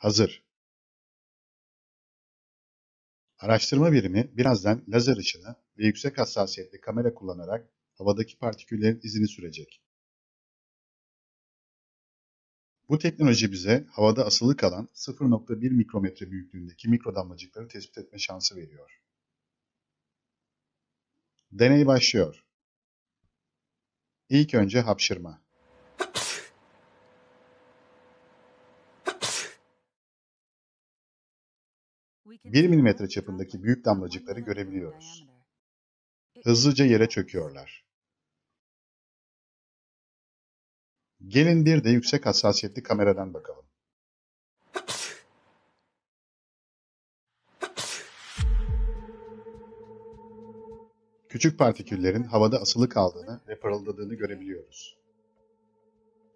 Hazır. Araştırma birimi birazdan lazer ışını ve yüksek hassasiyetli kamera kullanarak havadaki partiküllerin izini sürecek. Bu teknoloji bize havada asılı kalan 0,1 mikrometre büyüklüğündeki mikrodamlacıkları tespit etme şansı veriyor. Deney başlıyor. İlk önce hapşırma. 1 milimetre çapındaki büyük damlacıkları görebiliyoruz. Hızlıca yere çöküyorlar. Gelin bir de yüksek hassasiyetli kameradan bakalım. Küçük partiküllerin havada asılı kaldığını ve parıldadığını görebiliyoruz.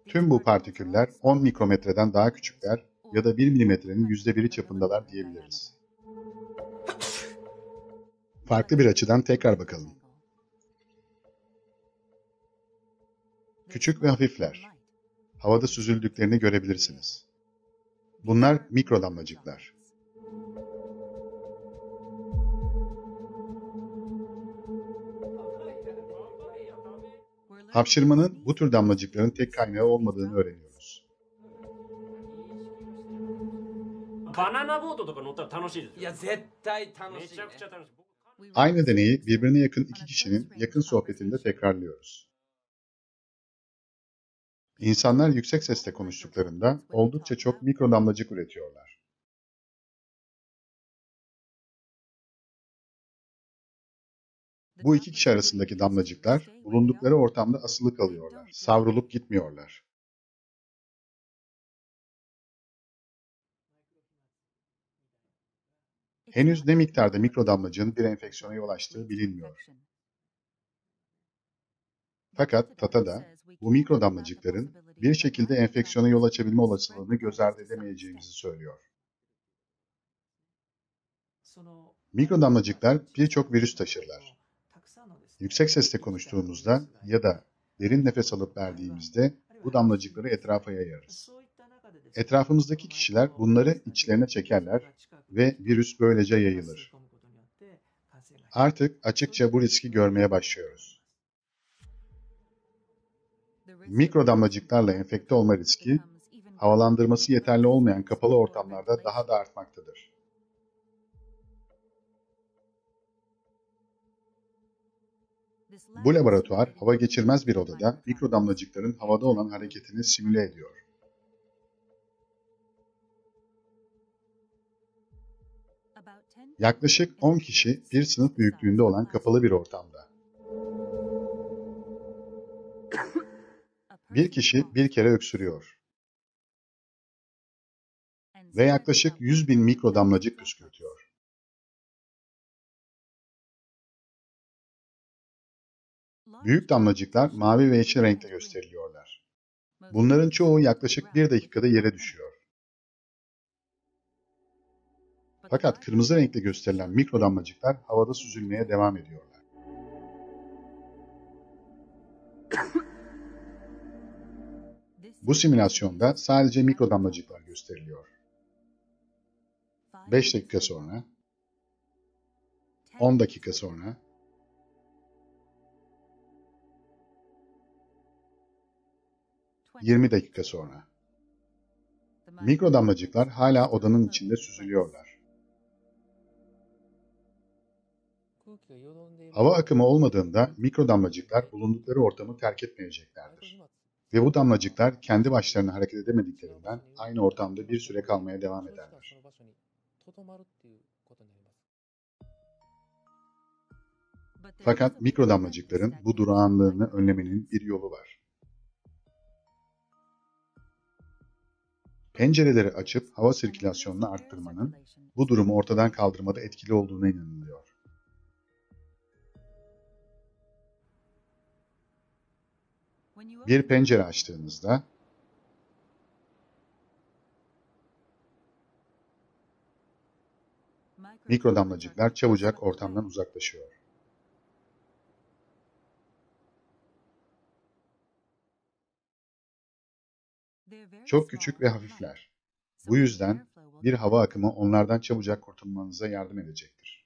Tüm bu partiküller 10 mikrometreden daha küçükler ya da 1 milimetrenin %1'i çapındalar diyebiliriz. Farklı bir açıdan tekrar bakalım. Küçük ve hafifler. Havada süzüldüklerini görebilirsiniz. Bunlar mikrodamlacıklar. Hapşırmanın bu tür damlacıkların tek kaynağı olmadığını öğreniyoruz. Aynı deneyi birbirine yakın iki kişinin yakın sohbetinde tekrarlıyoruz. İnsanlar yüksek sesle konuştuklarında oldukça çok mikrodamlacık üretiyorlar. Bu iki kişi arasındaki damlacıklar bulundukları ortamda asılı kalıyorlar, savrulup gitmiyorlar. Henüz ne miktarda mikrodamlacığın bir enfeksiyona yol açtığı bilinmiyor. Fakat Tata bu mikrodamlacıkların bir şekilde enfeksiyona yol açabilme olasılığını göz ardı edemeyeceğimizi söylüyor. Mikrodamlacıklar birçok virüs taşırlar. Yüksek sesle konuştuğumuzda ya da derin nefes alıp verdiğimizde bu damlacıkları etrafa yayarız. Etrafımızdaki kişiler bunları içlerine çekerler ve virüs böylece yayılır. Artık açıkça bu riski görmeye başlıyoruz. Mikrodamlacıklarla enfekte olma riski, havalandırması yeterli olmayan kapalı ortamlarda daha da artmaktadır. Bu laboratuvar, hava geçirmez bir odada mikrodamlacıkların havada olan hareketini simüle ediyor. Yaklaşık 10 kişi bir sınıf büyüklüğünde olan kapalı bir ortamda. Bir kişi bir kere öksürüyor ve yaklaşık 100.000 mikrodamlacık püskürtüyor. Büyük damlacıklar mavi ve yeşil renkte gösteriliyorlar. Bunların çoğu yaklaşık 1 dakikada yere düşüyor. Fakat kırmızı renkte gösterilen mikrodamlacıklar havada süzülmeye devam ediyorlar. Bu simülasyonda sadece mikrodamlacıklar gösteriliyor. 5 dakika sonra, 10 dakika sonra, 20 dakika sonra. Mikrodamlacıklar hala odanın içinde süzülüyorlar. Hava akımı olmadığında mikrodamlacıklar bulundukları ortamı terk etmeyeceklerdir. Ve bu damlacıklar kendi başlarına hareket edemediklerinden aynı ortamda bir süre kalmaya devam ederler. Fakat mikrodamlacıkların bu durağanlığını önlemenin bir yolu var. Pencereleri açıp hava sirkülasyonunu arttırmanın bu durumu ortadan kaldırmada etkili olduğuna inanılıyor. Bir pencere açtığınızda mikrodamlacıklar çabucak ortamdan uzaklaşıyor. Çok küçük ve hafifler. Bu yüzden bir hava akımı onlardan çabucak kurtulmanıza yardım edecektir.